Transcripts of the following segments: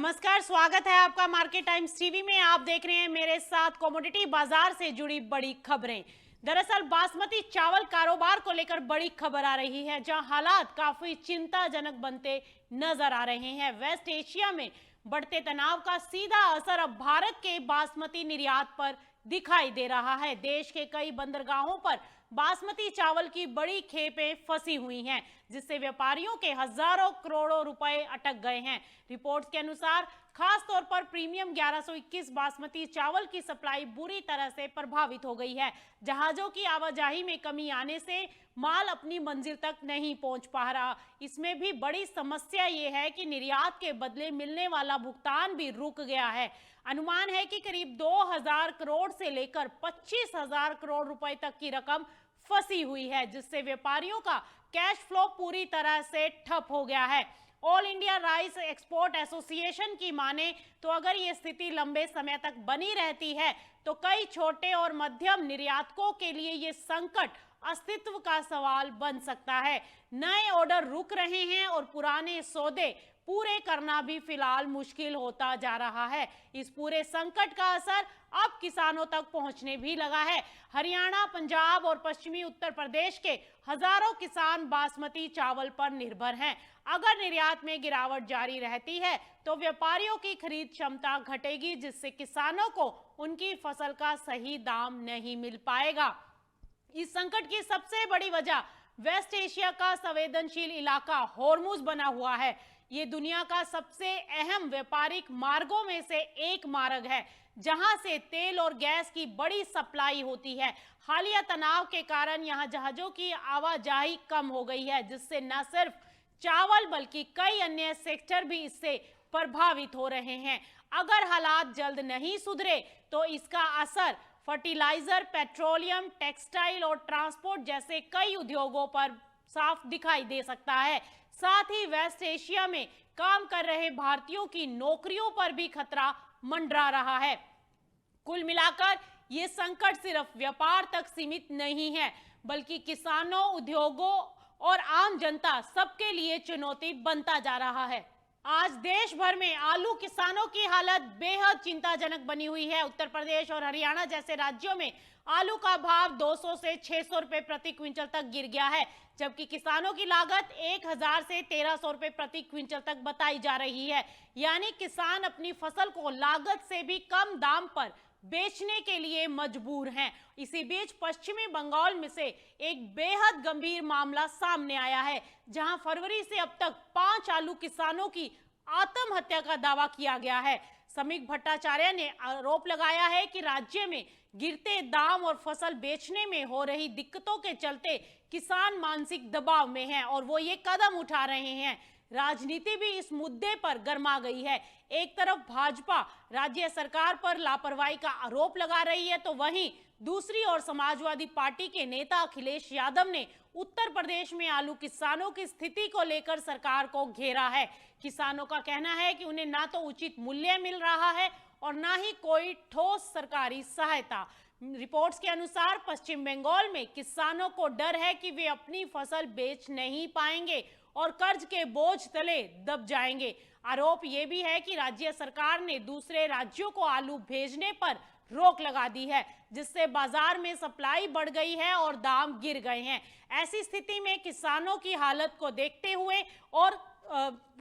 नमस्कार, स्वागत है आपका मार्केट टाइम्स टीवी में। आप देख रहे हैं मेरे साथ कमोडिटी बाजार से जुड़ी बड़ी खबरें। दरअसल बासमती चावल कारोबार को लेकर बड़ी खबर आ रही है, जहां हालात काफी चिंताजनक बनते नजर आ रहे हैं। वेस्ट एशिया में बढ़ते तनाव का सीधा असर अब भारत के बासमती निर्यात पर दिखाई दे रहा है। देश के कई बंदरगाहों पर बासमती चावल की बड़ी खेपें फंसी हुई हैं, जिससे व्यापारियों के हजारों करोड़ों रुपए अटक गए हैं। रिपोर्ट्स के अनुसार खास तौर पर प्रीमियम 1121 बासमती चावल की सप्लाई बुरी तरह से प्रभावित हो गई है। जहाजों की आवाजाही में कमी आने से माल अपनी मंजिल तक नहीं पहुंच पा रहा। इसमें भी बड़ी समस्या ये है कि निर्यात के बदले मिलने वाला भुगतान भी रुक गया है। अनुमान है कि करीब 2000 करोड़ से लेकर 25,000 करोड़ रुपए तक की रकम फंसी हुई है, जिससे व्यापारियों का कैश फ्लो पूरी तरह से ठप हो गया है। All India rice export association की माने तो अगर ये स्थिति लंबे समय तक बनी रहती है तो कई छोटे और मध्यम निर्यातकों के लिए ये संकट अस्तित्व का सवाल बन सकता है। नए ऑर्डर रुक रहे हैं और पुराने सौदे पूरे करना भी फिलहाल मुश्किल होता जा रहा है। इस पूरे संकट का असर अब किसानों तक पहुंचने भी लगा है। हरियाणा, पंजाब और पश्चिमी उत्तर प्रदेश के हजारों किसान बासमती चावल पर निर्भर हैं। अगर निर्यात में गिरावट जारी रहती है तो व्यापारियों की खरीद क्षमता घटेगी, जिससे किसानों को उनकी फसल का सही दाम नहीं मिल पाएगा। इस संकट की सबसे बड़ी वजह वेस्ट एशिया का संवेदनशील इलाका होर्मुज बना हुआ है। ये दुनिया का सबसे अहम व्यापारिक मार्गों में से एक मार्ग है, जहां से तेल और गैस की बड़ी सप्लाई होती है। हालिया तनाव के कारण यहां जहाजों की आवाजाही कम हो गई है, जिससे न सिर्फ चावल बल्कि कई अन्य सेक्टर भी इससे प्रभावित हो रहे हैं। अगर हालात जल्द नहीं सुधरे तो इसका असर फर्टिलाइजर, पेट्रोलियम, टेक्सटाइल और ट्रांसपोर्ट जैसे कई उद्योगों पर साफ दिखाई दे सकता है। साथ ही वेस्ट एशिया में काम कर रहे भारतीयों की नौकरियों पर भी खतरा मंडरा रहा है। कुल मिलाकर ये संकट सिर्फ व्यापार तक सीमित नहीं है, बल्कि किसानों, उद्योगों और आम जनता सबके लिए चुनौती बनता जा रहा है। आज देश भर में आलू किसानों की हालत बेहद चिंताजनक बनी हुई है। उत्तर प्रदेश और हरियाणा जैसे राज्यों में आलू का भाव 200 से 600 रुपए प्रति क्विंटल तक गिर गया है, जबकि किसानों की लागत 1000 से 1300 रुपए प्रति क्विंटल तक बताई जा रही है। यानी किसान अपनी फसल को लागत से भी कम दाम पर बेचने के लिए मजबूर हैं। इसी बीच पश्चिमी बंगाल में से एक बेहद गंभीर मामला सामने आया है, जहां फरवरी से अब तक 5 आलू किसानों की आत्महत्या का दावा किया गया है। समीक भट्टाचार्य ने आरोप लगाया है कि राज्य में गिरते दाम और फसल बेचने में हो रही दिक्कतों के चलते किसान मानसिक दबाव में हैं और वो ये कदम उठा रहे हैं। राजनीति भी इस मुद्दे पर गर्मा गई है। एक तरफ भाजपा राज्य सरकार पर लापरवाही का आरोप लगा रही है, तो वहीं दूसरी ओर समाजवादी पार्टी के नेता अखिलेश यादव ने उत्तर प्रदेश में आलू किसानों की स्थिति को लेकर सरकार को घेरा है। किसानों का कहना है कि उन्हें ना तो उचित मूल्य मिल रहा है और ना ही कोई ठोस सरकारी सहायता। रिपोर्ट्स के अनुसार पश्चिम बंगाल में किसानों को डर है कि वे अपनी फसल बेच नहीं पाएंगे और कर्ज के बोझ तले दब जाएंगे। आरोप ये भी है कि राज्य सरकार ने दूसरे राज्यों को आलू भेजने पर रोक लगा दी है, जिससे बाजार में सप्लाई बढ़ गई है और दाम गिर गए हैं। ऐसी स्थिति में किसानों की हालत को देखते हुए और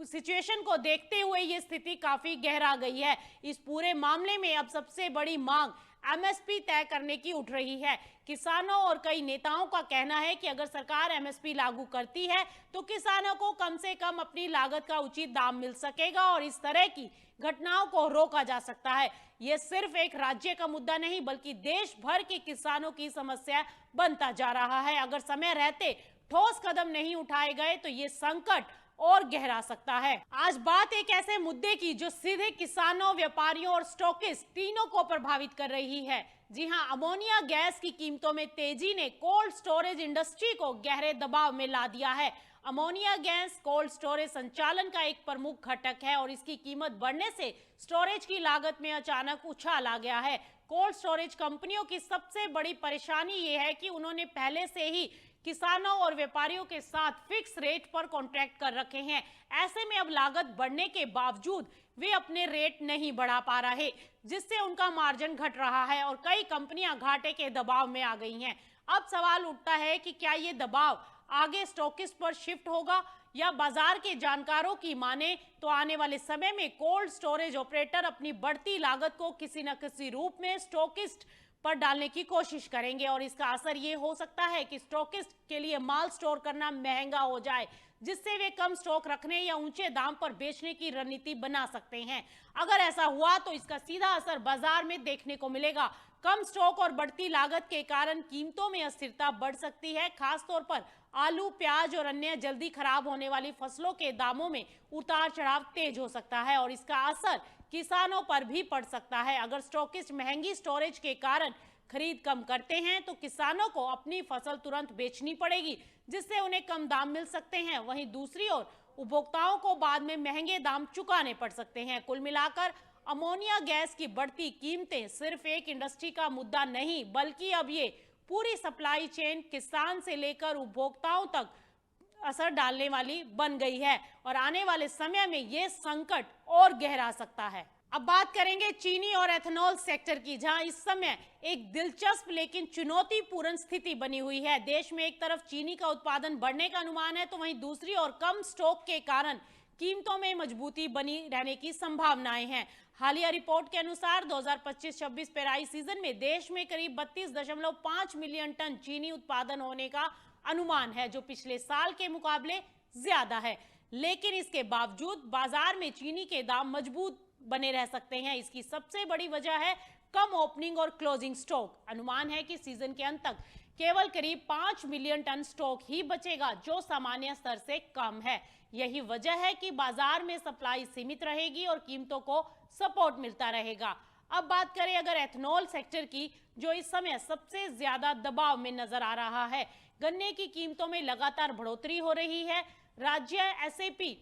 सिचुएशन को देखते हुए ये स्थिति काफी गहरा गई है। इस पूरे मामले में अब सबसे बड़ी मांग एमएसपी तय करने की उठ रही है। किसानों और कई नेताओं का कहना है कि अगर सरकार एमएसपी लागू करती है तो किसानों को कम से कम अपनी लागत का उचित दाम मिल सकेगा और इस तरह की घटनाओं को रोका जा सकता है। यह सिर्फ एक राज्य का मुद्दा नहीं, बल्कि देश भर के किसानों की समस्या बनता जा रहा है। अगर समय रहते ठोस कदम नहीं उठाए गए तो ये संकट और गहरा सकता है। आज बात एक ऐसे मुद्दे की जो सीधे किसानों, व्यापारियों और स्टॉकिस्ट तीनों को प्रभावित कर रही है। जी हां, अमोनिया गैस की कीमतों में तेजी ने कोल्ड स्टोरेज इंडस्ट्री को गहरे दबाव में ला दिया है। अमोनिया गैस कोल्ड स्टोरेज संचालन का एक प्रमुख घटक है और इसकी कीमत बढ़ने से स्टोरेज की लागत में अचानक उछाल आ गया है। कोल्ड स्टोरेज कंपनियों की सबसे बड़ी परेशानी ये है कि उन्होंने पहले से ही किसानों और व्यापारियों के साथ फिक्स रेट पर कॉन्ट्रैक्ट कर रखे हैं। ऐसे में अब लागत बढ़ने के बावजूद वे अपने रेट नहीं बढ़ा पा रहे, जिससे उनका मार्जिन घट रहा है और कई कंपनियां घाटे के दबाव में आ गई हैं। अब सवाल उठता है कि क्या ये दबाव आगे स्टॉकिस्ट पर शिफ्ट होगा, या बाजार के जानकारों की माने तो आने वाले समय में कोल्ड स्टोरेज ऑपरेटर अपनी बढ़ती लागत को किसी न किसी रूप में स्टॉकिस्ट पर डालने की कोशिश करेंगे और इसका असर ये हो सकता है कि स्टॉकिस्ट के लिए माल स्टोर करना महंगा हो जाए, जिससे वे कम स्टॉक रखने या ऊंचे दाम पर बेचने की रणनीति बना सकते हैं। अगर ऐसा हुआ तो इसका सीधा असर बाजार में देखने को मिलेगा। कम स्टॉक और बढ़ती लागत के कारण कीमतों में अस्थिरता बढ़ सकती है। खासतौर पर आलू, प्याज और अन्य जल्दी खराब होने वाली फसलों के दामों में उतार चढ़ाव तेज हो सकता है और इसका असर किसानों पर भी पड़ सकता है। अगर स्टॉकिस्ट महंगी स्टोरेज के कारण खरीद कम करते हैं तो किसानों को अपनी फसल तुरंत बेचनी पड़ेगी, जिससे उन्हें कम दाम मिल सकते हैं। वहीं दूसरी ओर उपभोक्ताओं को बाद में महंगे दाम चुकाने पड़ सकते हैं। कुल मिलाकर अमोनिया गैस की बढ़ती कीमतें सिर्फ एक इंडस्ट्री का मुद्दा नहीं, बल्कि अब ये पूरी सप्लाई चेन, किसान से लेकर उपभोक्ताओं तक असर डालने वाली बन गई है और आने वाले समय में ये संकट और गहरा सकता है। अब बात करेंगे चीनी और एथेनॉल सेक्टर की, जहां इस समय एक दिलचस्प लेकिन चुनौतीपूर्ण स्थिति बनी हुई है। देश में एक तरफ चीनी का उत्पादन बढ़ने का अनुमान है, तो वहीं दूसरी ओर कम स्टॉक के कारण कीमतों में मजबूती बनी रहने की संभावनाएं हैं। हालिया रिपोर्ट के अनुसार 2025-26 पेराई सीजन में देश में करीब 32.5 मिलियन टन चीनी उत्पादन होने का अनुमान है, जो पिछले साल के मुकाबले ज्यादा है। लेकिन इसके बावजूद बाजार में चीनी के दाम मजबूत बने रह सकते हैं। इसकी सबसे बड़ी वजह है कम ओपनिंग और क्लोजिंग स्टॉक। अनुमान है कि सीजन के अंत तक केवल करीब 5 मिलियन टन स्टॉक ही बचेगा, जो सामान्य स्तर से कम है। यही वजह है कि बाजार में सप्लाई सीमित रहेगी और कीमतों को सपोर्ट मिलता रहेगा। अब बात करें अगर एथेनॉल सेक्टर की, जो इस समय सबसे ज्यादा दबाव में नजर आ रहा है। गन्ने की कीमतों में लगातार बढ़ोतरी हो रही है। राज्य एसएपी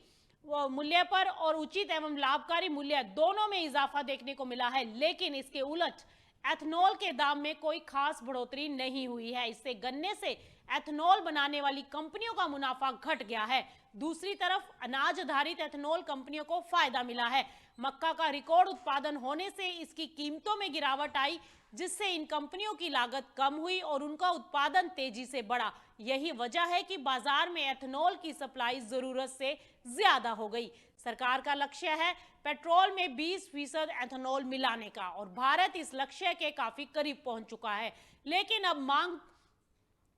मूल्य पर और उचित एवं लाभकारी मूल्य दोनों में इजाफा देखने को मिला है, लेकिन इसके उलट एथेनॉल के दाम में कोई खास बढ़ोतरी नहीं हुई है। इससे गन्ने से एथेनॉल बनाने वाली कंपनियों का मुनाफा घट गया है। दूसरी तरफ अनाज आधारित एथेनॉल कंपनियों को फायदा मिला है। मक्का का रिकॉर्ड उत्पादन होने से इसकी कीमतों में गिरावट आई, जिससे इन कंपनियों की लागत कम हुई और उनका उत्पादन तेजी से बढ़ा। यही वजह है कि बाजार में एथेनॉल की सप्लाई जरूरत से ज्यादा हो गई। सरकार का लक्ष्य है पेट्रोल में 20% एथेनॉल मिलाने का और भारत इस लक्ष्य के काफी करीब पहुंच चुका है। लेकिन अब मांग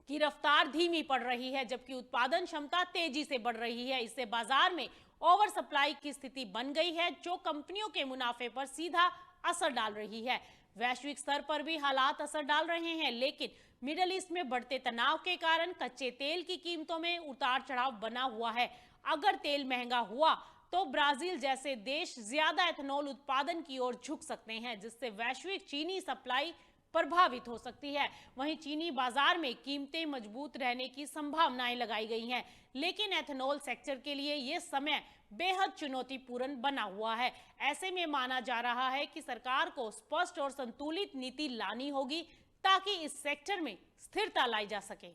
की रफ्तार धीमी पड़ रही है, जबकि उत्पादन क्षमता तेजी से बढ़ रही है। इससे बाजार में ओवर सप्लाई की स्थिति बन गई है, जो कंपनियों के मुनाफे पर सीधा असर डाल रही है। वैश्विक स्तर पर भी हालात असर डाल रहे हैं, लेकिन मिडिल ईस्ट में बढ़ते तनाव के कारण कच्चे तेल की कीमतों में उतार चढ़ाव बना हुआ है। अगर तेल महंगा हुआ तो ब्राजील जैसे देश ज्यादा एथेनॉल उत्पादन की ओर झुक सकते हैं, जिससे वैश्विक चीनी सप्लाई प्रभावित हो सकती है। वहीं चीनी बाजार में कीमतें मजबूत रहने की संभावनाएं लगाई गई हैं, लेकिन एथेनॉल सेक्टर के लिए यह समय बेहद चुनौतीपूर्ण बना हुआ है। ऐसे में माना जा रहा है कि सरकार को स्पष्ट और संतुलित नीति लानी होगी ताकि इस सेक्टर में स्थिरता लाई जा सके।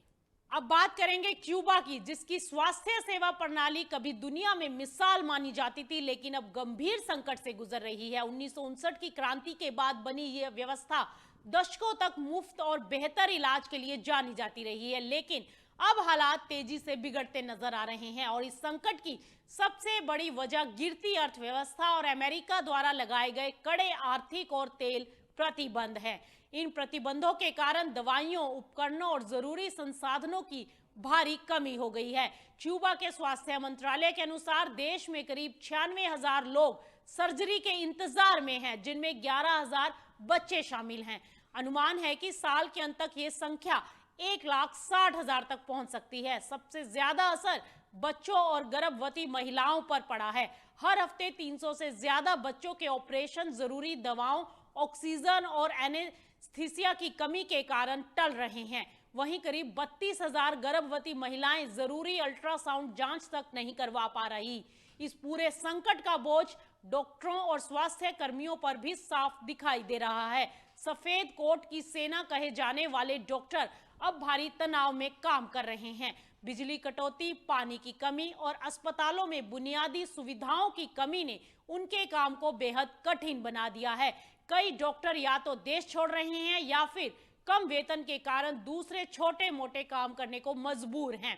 अब बात करेंगे क्यूबा की, जिसकी स्वास्थ्य सेवा प्रणाली कभी दुनिया में मिसाल मानी जाती थी, लेकिन अब गंभीर संकट से गुजर रही है। 1959 की क्रांति के बाद बनी यह व्यवस्था दशकों तक मुफ्त और बेहतर इलाज के लिए जानी जाती रही है, लेकिन अब हालात तेजी से बिगड़ते नजर आ रहे हैं और इस संकट की सबसे बड़ी वजह गिरती अर्थव्यवस्था और अमेरिका द्वारा लगाए गए कड़े आर्थिक और तेल प्रतिबंध है। इन प्रतिबंधों के कारण दवाइयों, उपकरणों और जरूरी संसाधनों की भारी कमी हो गई है। क्यूबा के स्वास्थ्य मंत्रालय के अनुसार देश में करीब 96,000 लोग सर्जरी के इंतजार में हैं, जिनमें 11,000 बच्चे शामिल हैं। अनुमान है कि साल के अंत तक ये संख्या 1,60,000 तक पहुंच सकती है। सबसे ज्यादा असर बच्चों और गर्भवती महिलाओं पर पड़ा है। हर हफ्ते 300 से ज्यादा बच्चों के ऑपरेशन जरूरी दवाओं, ऑक्सीजन और एनेस्थीसिया की कमी के कारण टल रहे हैं। वहीं करीब 32,000 गर्भवती महिलाएं जरूरी अल्ट्रासाउंड जांच तक नहीं करवा पा रही। इस पूरे संकट का बोझ डॉक्टरों और स्वास्थ्य कर्मियों पर भी साफ दिखाई दे रहा है। सफेद कोट की सेना कहे जाने वाले डॉक्टर अब भारी तनाव में काम कर रहे हैं। बिजली कटौती, पानी की कमी और अस्पतालों में बुनियादी सुविधाओं की कमी ने उनके काम को बेहद कठिन बना दिया है। कई डॉक्टर या तो देश छोड़ रहे हैं या फिर कम वेतन के कारण दूसरे छोटे मोटे काम करने को मजबूर हैं।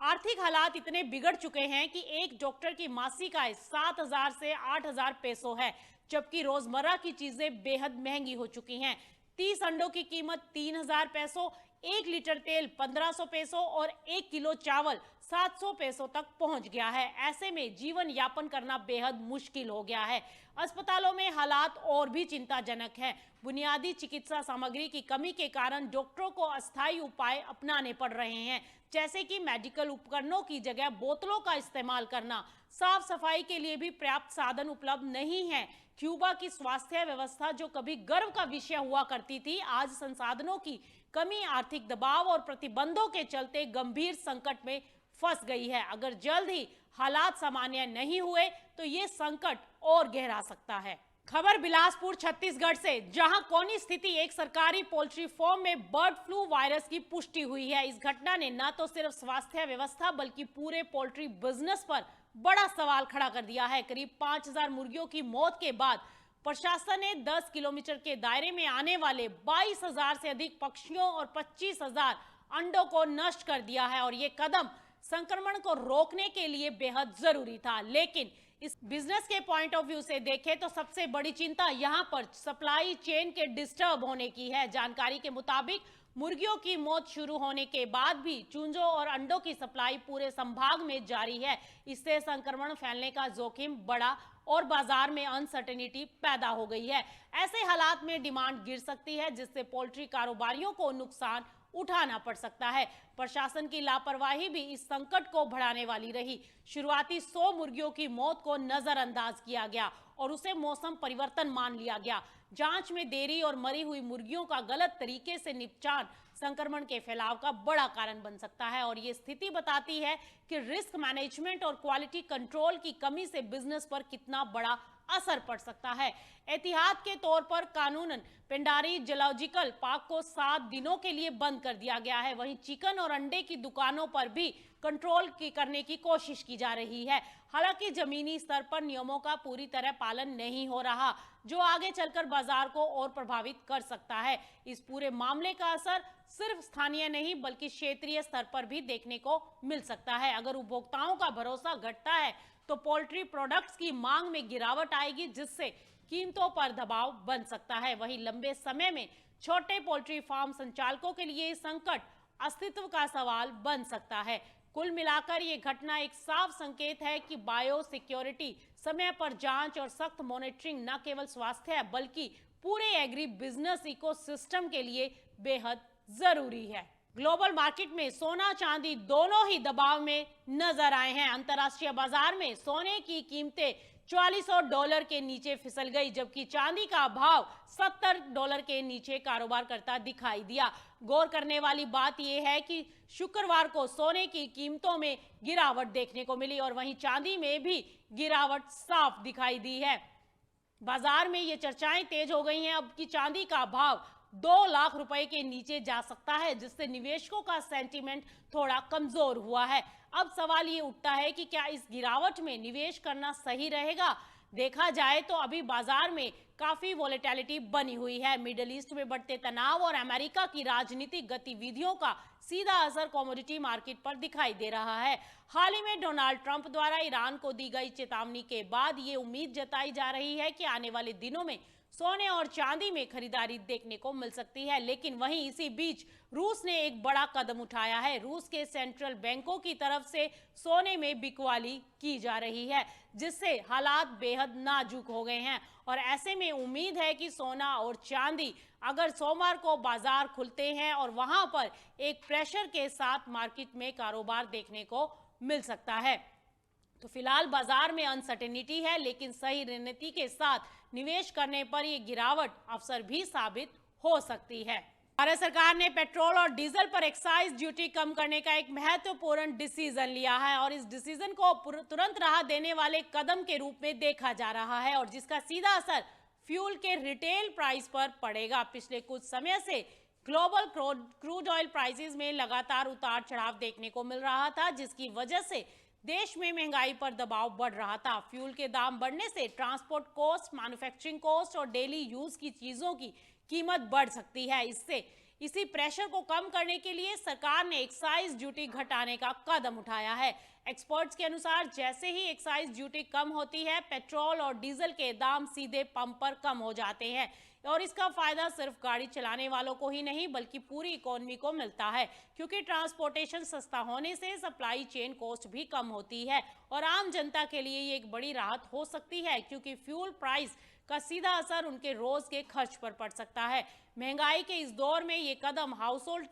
आर्थिक हालात इतने बिगड़ चुके हैं कि एक डॉक्टर की मासिक आय 7,000 से 8,000 पैसों है, जबकि रोजमर्रा की चीजें बेहद महंगी हो चुकी हैं। 30 अंडों की कीमत 3,000 पैसों, 1 लीटर तेल 1,500 पैसों और 1 किलो चावल 700 पैसों तक पहुंच गया है। ऐसे में जीवन यापन करना बेहद मुश्किल हो गया है। अस्पतालों में हालात और भी चिंताजनक हैं। बुनियादी चिकित्सा सामग्री की कमी के कारण डॉक्टरों को अस्थायी उपाय अपनाने पड़ रहे हैं, जैसे कि मेडिकल उपकरणों की जगह बोतलों का इस्तेमाल करना। साफ सफाई के लिए भी पर्याप्त साधन उपलब्ध नहीं है। क्यूबा की स्वास्थ्य व्यवस्था जो कभी गर्व का विषय हुआ करती थी, आज संसाधनों की कमी, आर्थिक दबाव और प्रतिबंधों के चलते गंभीर संकट में फंस गई है। अगर जल्द ही हालात सामान्य नहीं हुए तो ये संकट और गहरा सकता है। खबर बिलासपुर छत्तीसगढ़ से, जहां कौनी स्थिति एक सरकारी पोल्ट्री फार्म में बर्ड फ्लू वायरस की पुष्टि हुई है। इस घटना ने न तो सिर्फ स्वास्थ्य व्यवस्था बल्कि पूरे पोल्ट्री बिजनेस पर बड़ा सवाल खड़ा कर दिया है। करीब 5,000 मुर्गियों की मौत के बाद प्रशासन ने 10 किलोमीटर के दायरे में आने वाले 22,000 से अधिक पक्षियों और 25,000 अंडों को नष्ट कर दिया है और ये कदम संक्रमण को रोकने के लिए बेहद जरूरी था। लेकिन इस बिजनेस के पॉइंट ऑफ व्यू से देखें तो सबसे बड़ी चिंता यहां पर सप्लाई चेन के डिस्टर्ब होने की है। जानकारी के मुताबिक मुर्गियों की मौत शुरू होने के बाद भी चूंजों और अंडों की सप्लाई पूरे संभाग में जारी है। इससे संक्रमण फैलने का जोखिम बढ़ा और बाजार में अनसर्टेनिटी पैदा हो गई है। ऐसे हालात में डिमांड गिर सकती है, जिससे पोल्ट्री कारोबारियों को नुकसान उठाना पड़ सकता है। प्रशासन की लापरवाही भी इस संकट को बढ़ाने वाली रही। शुरुआती 100 मुर्गियों की मौत को नजरअंदाज किया गया और उसे मौसम परिवर्तन मान लिया गया। जांच में देरी और मरी हुई मुर्गियों का गलत तरीके से निपटान संक्रमण के फैलाव का बड़ा कारण बन सकता है और ये स्थिति बताती है कि रिस्क मैनेजमेंट और क्वालिटी कंट्रोल की कमी से बिजनेस पर कितना बड़ा असर पड़ सकता है। एहतियात के तौर पर कानूनन पेंडारी जूलॉजिकल पार्क को 7 दिनों के लिए बंद कर दिया गया है। वहीं चिकन और अंडे की दुकानों पर भी कंट्रोल करने की कोशिश की जा रही है। हालांकि जमीनी स्तर पर नियमों का पूरी तरह पालन नहीं हो रहा, जो आगे चलकर बाजार को और प्रभावित कर सकता है। इस पूरे मामले का असर सिर्फ स्थानीय नहीं बल्कि क्षेत्रीय स्तर पर भी देखने को मिल सकता है। अगर उपभोक्ताओं का भरोसा घटता है तो पोल्ट्री प्रोडक्ट्स की मांग में गिरावट आएगी, जिससे कीमतों पर दबाव बन सकता है। वहीं लंबे समय में छोटे पोल्ट्री फार्म संचालकों के लिए संकट अस्तित्व का सवाल बन सकता है। कुल मिलाकर ये घटना एक साफ संकेत है कि बायो सिक्योरिटी, समय पर जांच और सख्त मॉनिटरिंग न केवल स्वास्थ्य बल्कि पूरे एग्री बिजनेस इकोसिस्टम के लिए बेहद जरूरी है। ग्लोबल मार्केट में सोना चांदी दोनों ही दबाव में नजर आए हैं। अंतर्राष्ट्रीय बाजार में सोने की कीमतें $4400 के नीचे फिसल गई, जबकि चांदी का भाव $70 के नीचे कारोबार करता दिखाई दिया। गौर करने वाली बात यह है कि शुक्रवार को सोने की कीमतों में गिरावट देखने को मिली और वहीं चांदी में भी गिरावट साफ दिखाई दी है। बाजार में ये चर्चाएं तेज हो गई हैं अब कि चांदी का भाव 2 लाख रुपए के नीचे जा सकता है, जिससे निवेशकों का सेंटीमेंट थोड़ा कमजोर हुआ है। अब सवाल ये उठता है कि क्या इस गिरावट में निवेश करना सही रहेगा। देखा जाए तो अभी बाजार में काफी वोलेटिलिटी बनी हुई है। मिडिल ईस्ट में बढ़ते तनाव और अमेरिका की राजनीतिक गतिविधियों का सीधा असर कमोडिटी मार्केट पर दिखाई दे रहा है। हाल ही में डोनाल्ड ट्रंप द्वारा ईरान को दी गई चेतावनी के बाद ये उम्मीद जताई जा रही है कि आने वाले दिनों में सोने और चांदी में खरीदारी देखने को मिल सकती है। लेकिन वहीं इसी बीच रूस ने एक बड़ा कदम उठाया है। रूस के सेंट्रल बैंकों की तरफ से सोने में बिकवाली की जा रही है, जिससे हालात बेहद नाजुक हो गए हैं और ऐसे में उम्मीद है कि सोना और चांदी अगर सोमवार को बाजार खुलते हैं और वहां पर एक प्रेशर के साथ मार्केट में कारोबार देखने को मिल सकता है। तो फिलहाल बाजार में अनसर्टेनिटी है, लेकिन सही रणनीति के साथ निवेश करने पर यह गिरावट अवसर भी साबित हो सकती है। भारत सरकार ने पेट्रोल और डीजल पर एक्साइज ड्यूटी कम करने का एक महत्वपूर्ण डिसीजन लिया है और इस डिसीजन को तुरंत राहत देने वाले कदम के रूप में देखा जा रहा है और जिसका सीधा असर फ्यूल के रिटेल प्राइस पर पड़ेगा। पिछले कुछ समय से ग्लोबल क्रूड ऑयल प्राइसेस में लगातार उतार चढ़ाव देखने को मिल रहा था, जिसकी वजह से देश में महंगाई पर दबाव बढ़ रहा था। फ्यूल के दाम बढ़ने से ट्रांसपोर्ट कॉस्ट, मैन्युफैक्चरिंग कॉस्ट और डेली यूज की चीजों की कीमत बढ़ सकती है। इसी प्रेशर को कम करने के लिए सरकार ने एक्साइज ड्यूटी घटाने का कदम उठाया है। एक्सपर्ट्स के अनुसार जैसे ही एक्साइज ड्यूटी कम होती है, पेट्रोल और डीजल के दाम सीधे पंप पर कम हो जाते हैं और इसका फायदा सिर्फ गाड़ी चलाने वालों को ही नहीं बल्कि पूरी इकोनॉमी को मिलता है, क्योंकि ट्रांसपोर्टेशन सस्ता होने से सप्लाई चेन कॉस्ट भी कम होती है और आम जनता के लिए ये एक बड़ी राहत हो सकती है, क्योंकि फ्यूल प्राइस का सीधा असर उनके रोज के खर्च पर पड़ सकता है। महंगाई के इस दौर में ये कदम हाउसहोल्ड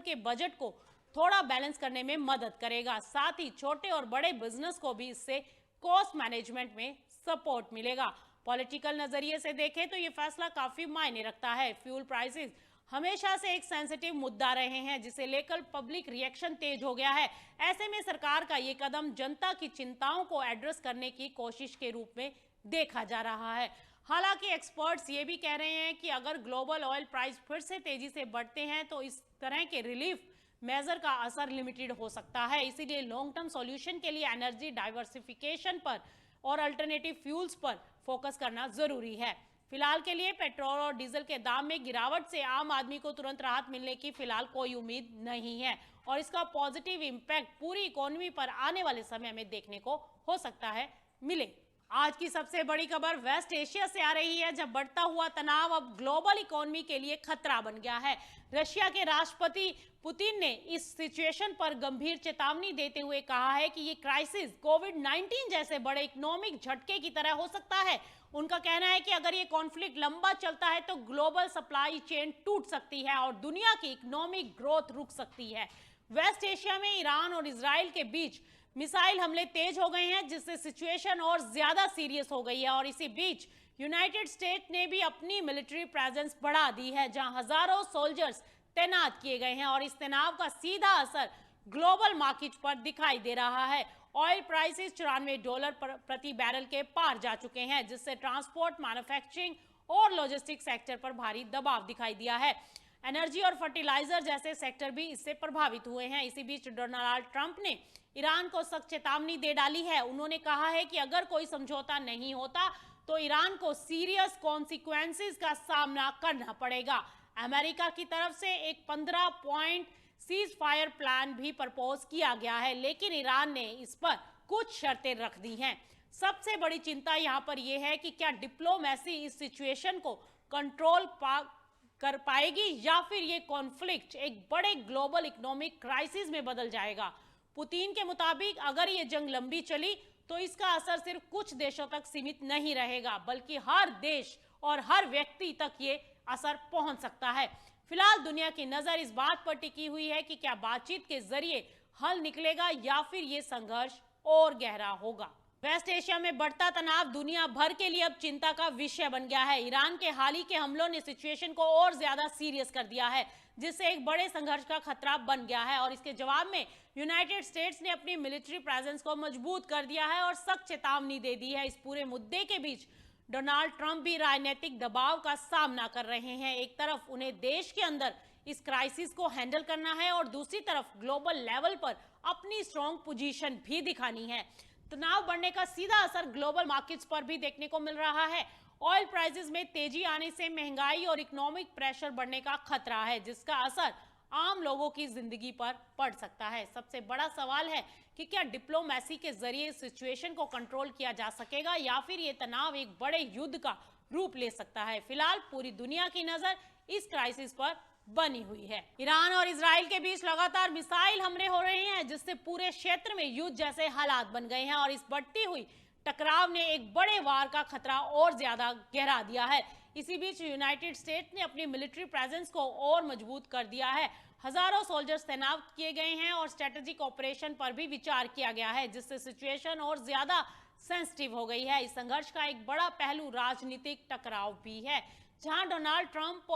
के बजट को थोड़ा बैलेंस करने में मदद करेगा। साथ ही छोटे और बड़े बिजनेस को भी इससे कॉस्ट मैनेजमेंट में सपोर्ट मिलेगा। पॉलिटिकल नजरिए से देखें तो ये फैसला काफी मायने रखता है। फ्यूल प्राइसेस हमेशा से एक सेंसिटिव मुद्दा रहे हैं, जिसे लेकर पब्लिक रिएक्शन तेज हो गया है। ऐसे में सरकार का ये कदम जनता की चिंताओं को एड्रेस करने की कोशिश के रूप में देखा जा रहा है। हालांकि एक्सपर्ट्स ये भी कह रहे हैं कि अगर ग्लोबल ऑयल प्राइस फिर से तेजी से बढ़ते हैं तो इस तरह के रिलीफ मेजर का असर लिमिटेड हो सकता है। इसीलिए लॉन्ग टर्म सॉल्यूशन के लिए एनर्जी डाइवर्सिफिकेशन पर और अल्टरनेटिव फ्यूल्स पर फोकस करना जरूरी है। फिलहाल के लिए पेट्रोल और डीजल के दाम में गिरावट से आम आदमी को तुरंत राहत मिलने की फिलहाल कोई उम्मीद नहीं है और इसका पॉजिटिव इम्पैक्ट पूरी इकोनॉमी पर आने वाले समय में देखने को हो सकता है मिले। आज की सबसे बड़ी खबर वेस्ट एशिया से आ रही है, जब बढ़ता हुआ तनाव अब ग्लोबल इकोनॉमी के लिए खतरा बन गया है। रशिया के राष्ट्रपति पुतिन ने इस सिचुएशन पर गंभीर चेतावनी देते हुए कहा है कि ये क्राइसिस कोविड-19 जैसे बड़े इकोनॉमिक झटके की तरह हो सकता है। उनका कहना है कि अगर ये कॉन्फ्लिक्ट लंबा चलता है तो ग्लोबल सप्लाई चेन टूट सकती है और दुनिया की इकोनॉमिक ग्रोथ रुक सकती है। वेस्ट एशिया में ईरान और इजराइल के बीच मिसाइल हमले तेज हो गए हैं, जिससे सिचुएशन और ज्यादा सीरियस हो गई है और इसी बीच यूनाइटेड स्टेट ने भी अपनी मिलिट्री प्रेजेंस बढ़ा दी है, जहां हजारों सोल्जर्स तैनात किए गए हैं और इस तनाव का सीधा असर ग्लोबल मार्केट पर दिखाई दे रहा है। ऑयल प्राइसेस $94 प्रति बैरल के पार जा चुके हैं, जिससे ट्रांसपोर्ट, मैन्युफैक्चरिंग और लॉजिस्टिक्स सेक्टर पर भारी दबाव दिखाई दिया है। एनर्जी और फर्टिलाइजर जैसे सेक्टर भी इससे प्रभावित हुए हैं। इसी बीच डोनाल्ड ट्रंप ने ईरान को सख्त चेतावनी दे डाली है। उन्होंने कहा है कि अगर कोई समझौता नहीं होता तो ईरान को सीरियस कॉन्सिक्वेंसेस का सामना करना पड़ेगा। अमेरिका की तरफ से एक 15 पॉइंट सीज फायर प्लान भी प्रपोज किया गया है, लेकिन ईरान ने इस पर कुछ शर्तें रख दी हैं। सबसे बड़ी चिंता यहां पर यह है कि क्या डिप्लोमेसी इस सिचुएशन को कंट्रोल कर पाएगी या फिर ये कॉन्फ्लिक्ट एक बड़े ग्लोबल इकोनॉमिक क्राइसिस में बदल जाएगा। पुतिन के मुताबिक अगर ये जंग लंबी चली तो इसका असर सिर्फ कुछ देशों तक सीमित नहीं रहेगा, बल्कि हर देश और हर व्यक्ति तक ये असर पहुंच सकता है। फिलहाल दुनिया की नजर इस बात पर टिकी हुई है कि क्या बातचीत के जरिए हल निकलेगा या फिर ये संघर्ष और गहरा होगा। वेस्ट एशिया में बढ़ता तनाव दुनिया भर के लिए अब चिंता का विषय बन गया है। ईरान के हाल ही के हमलों ने सिचुएशन को और ज्यादा सीरियस कर दिया है, जिससे एक बड़े संघर्ष का खतरा बन गया है और इसके जवाब में यूनाइटेड स्टेट्स ने अपनी मिलिट्री प्रेजेंस को मजबूत कर दिया है और सख्त चेतावनी दे दी है। इस पूरे मुद्दे के बीच डोनाल्ड ट्रंप भी राजनीतिक दबाव का सामना कर रहे हैं। एक तरफ उन्हें देश के अंदर इस क्राइसिस को हैंडल करना है और दूसरी तरफ ग्लोबल लेवल पर अपनी स्ट्रॉन्ग पोजीशन भी दिखानी है। तनाव बढ़ने का सीधा असर ग्लोबल मार्केट्स पर भी देखने को मिल रहा है। ऑयल प्राइसेस में तेजी आने से महंगाई और इकोनॉमिक प्रेशर बढ़ने का खतरा है, जिसका असर आम लोगों की जिंदगी पर पड़ सकता है। सबसे बड़ा सवाल है कि क्या डिप्लोमेसी के जरिए सिचुएशन को कंट्रोल किया जा सकेगा या फिर ये तनाव एक बड़े युद्ध का रूप ले सकता है। फिलहाल पूरी दुनिया की नजर इस क्राइसिस पर बनी हुई है। ईरान और इजराइल के बीच लगातार मिसाइल हमले हो रहे हैं, जिससे पूरे क्षेत्र में युद्ध जैसे हालात बन गए हैं और इस बढ़ती हुई टकराव ने एक बड़े वार का खतरा और ज्यादा गहरा दिया है। इसी बीच यूनाइटेड स्टेट्स ने अपनी मिलिट्री प्रेजेंस को और मजबूत कर दिया है। हजारों सोल्जर्स तैनात किए गए हैं और स्ट्रेटेजिक ऑपरेशन पर भी विचार किया गया है, जिससे सिचुएशन और ज्यादा सेंसिटिव हो गई है। इस संघर्ष का एक बड़ा पहलू राजनीतिक टकराव भी है, जहां डोनाल्ड ट्रंप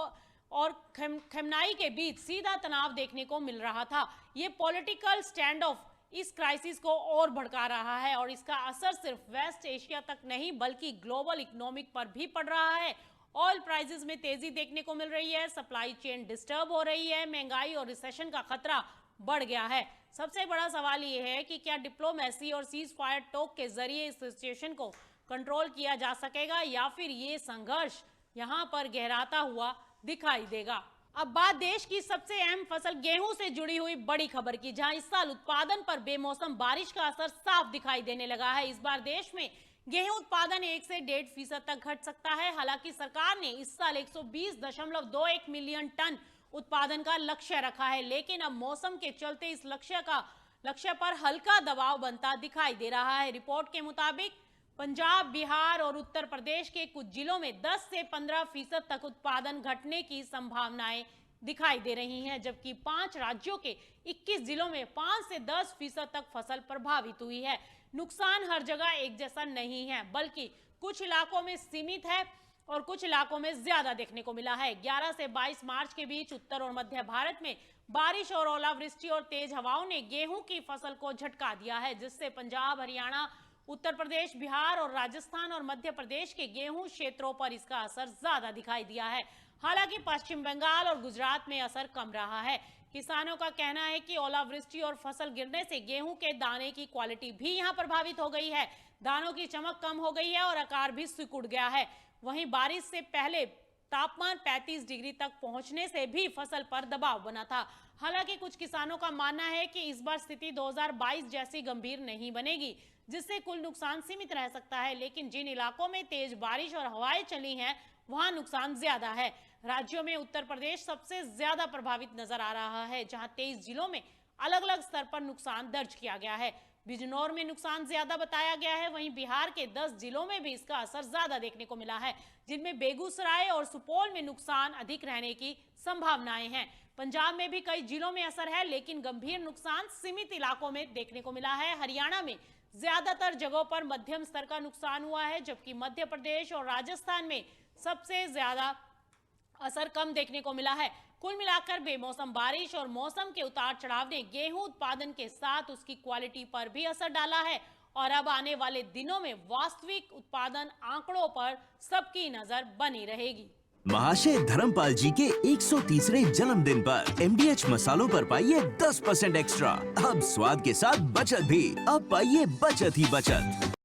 और खमेनी के बीच सीधा तनाव देखने को मिल रहा था। ये पॉलिटिकल स्टैंड ऑफ इस क्राइसिस को और भड़का रहा है और इसका असर सिर्फ वेस्ट एशिया तक नहीं बल्कि ग्लोबल इकोनॉमिक पर भी पड़ रहा है ऑयल प्राइसेस में तेजी देखने को मिल रही है, सप्लाई चेन डिस्टर्ब हो रही है, महंगाई और रिसेशन का खतरा बढ़ गया है। सबसे बड़ा सवाल ये है कि क्या डिप्लोमेसी और सीज फायर टॉक के जरिए इस सिचुएशन को कंट्रोल किया जा सकेगा या फिर ये संघर्ष यहां पर गहराता हुआ दिखाई देगा। अब बात देश की सबसे अहम फसल गेहूं से जुड़ी हुई बड़ी खबर की, जहां इस साल उत्पादन पर बेमौसम बारिश का असर साफ दिखाई देने लगा है। इस बार देश में गेहूं उत्पादन 1 से 1.5% तक घट सकता है। हालांकि सरकार ने इस साल 120.21 मिलियन टन उत्पादन का लक्ष्य रखा है, लेकिन अब मौसम के चलते इस लक्ष्य पर हल्का दबाव बनता दिखाई दे रहा है। रिपोर्ट के मुताबिक पंजाब, बिहार और उत्तर प्रदेश के कुछ जिलों में 10 से 15% तक उत्पादन घटने की संभावनाएं दिखाई दे रही हैं, जबकि 5 राज्यों के 21 जिलों में 5 से 10% तक फसल प्रभावित हुई है। नुकसान हर जगह एक जैसा नहीं है, बल्कि कुछ इलाकों में सीमित है और कुछ इलाकों में ज्यादा देखने को मिला है। 11 से 22 मार्च के बीच उत्तर और मध्य भारत में बारिश और ओलावृष्टि और तेज हवाओं ने गेहूं की फसल को झटका दिया है, जिससे पंजाब, हरियाणा, उत्तर प्रदेश, बिहार और राजस्थान और मध्य प्रदेश के गेहूं क्षेत्रों पर इसका असर ज्यादा दिखाई दिया है। हालांकि पश्चिम बंगाल और गुजरात में असर कम रहा है। किसानों का कहना है कि ओलावृष्टि और फसल गिरने से गेहूं के दाने की क्वालिटी भी यहां प्रभावित हो गई है। दानों की चमक कम हो गई है और आकार भी सिकुड़ गया है। वहीं बारिश से पहले तापमान 35 डिग्री तक पहुंचने से भी फसल पर दबाव बना था। हालांकि कुछ किसानों का मानना है कि इस बार स्थिति 2022 जैसी गंभीर नहीं बनेगी, जिससे कुल नुकसान सीमित रह सकता है। लेकिन जिन इलाकों में तेज बारिश और हवाएं चली हैं, वहां नुकसान ज्यादा है। राज्यों में उत्तर प्रदेश सबसे ज्यादा प्रभावित नजर आ रहा है, जहां 23 जिलों में अलग अलग स्तर पर नुकसान दर्ज किया गया है। बिजनौर में नुकसान ज्यादा बताया गया है। वहीं बिहार के 10 जिलों में भी इसका असर ज्यादा देखने को मिला है, जिनमें बेगूसराय और सुपौल में नुकसान अधिक रहने की संभावनाएं हैं। पंजाब में भी कई जिलों में असर है, लेकिन गंभीर नुकसान सीमित इलाकों में देखने को मिला है। हरियाणा में ज्यादातर जगहों पर मध्यम स्तर का नुकसान हुआ है, जबकि मध्य प्रदेश और राजस्थान में सबसे ज्यादा असर कम देखने को मिला है। कुल मिलाकर बेमौसम बारिश और मौसम के उतार चढ़ाव ने गेहूं उत्पादन के साथ उसकी क्वालिटी पर भी असर डाला है और अब आने वाले दिनों में वास्तविक उत्पादन आंकड़ों पर सबकी नजर बनी रहेगी। महाशय धर्मपाल जी के 130वें जन्मदिन पर MDH मसालों पर पाइए 10% एक्स्ट्रा। अब स्वाद के साथ बचत भी। अब पाइए बचत ही बचत।